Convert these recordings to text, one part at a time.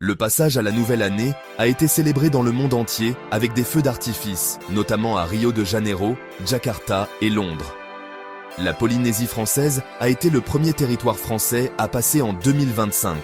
Le passage à la nouvelle année a été célébré dans le monde entier avec des feux d'artifice, notamment à Rio de Janeiro, Jakarta et Londres. La Polynésie française a été le premier territoire français à passer en 2025.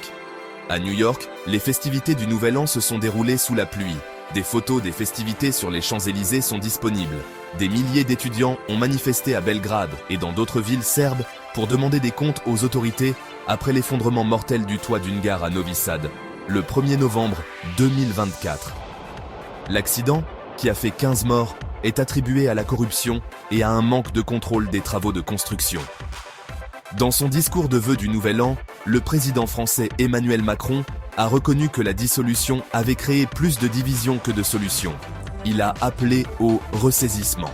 À New York, les festivités du Nouvel An se sont déroulées sous la pluie. Des photos des festivités sur les Champs-Élysées sont disponibles. Des milliers d'étudiants ont manifesté à Belgrade et dans d'autres villes serbes pour demander des comptes aux autorités après l'effondrement mortel du toit d'une gare à Novi Sad, le 1er novembre 2024. L'accident, qui a fait 15 morts, est attribué à la corruption et à un manque de contrôle des travaux de construction. Dans son discours de vœux du Nouvel An, le président français Emmanuel Macron a reconnu que la dissolution avait créé plus de divisions que de solutions. Il a appelé au ressaisissement.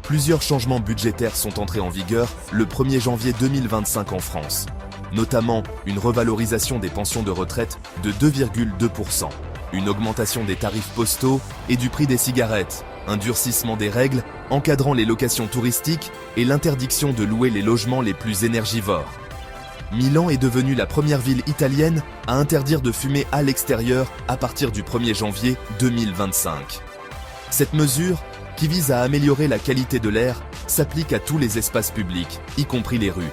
Plusieurs changements budgétaires sont entrés en vigueur le 1er janvier 2025 en France, notamment une revalorisation des pensions de retraite de 2,2%, une augmentation des tarifs postaux et du prix des cigarettes, un durcissement des règles encadrant les locations touristiques et l'interdiction de louer les logements les plus énergivores. Milan est devenue la première ville italienne à interdire de fumer à l'extérieur à partir du 1er janvier 2025. Cette mesure, qui vise à améliorer la qualité de l'air, s'applique à tous les espaces publics, y compris les rues.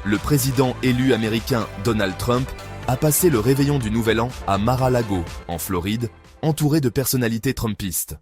Le président élu américain Donald Trump a passé le réveillon du Nouvel An à Mar-a-Lago, en Floride, entouré de personnalités trumpistes.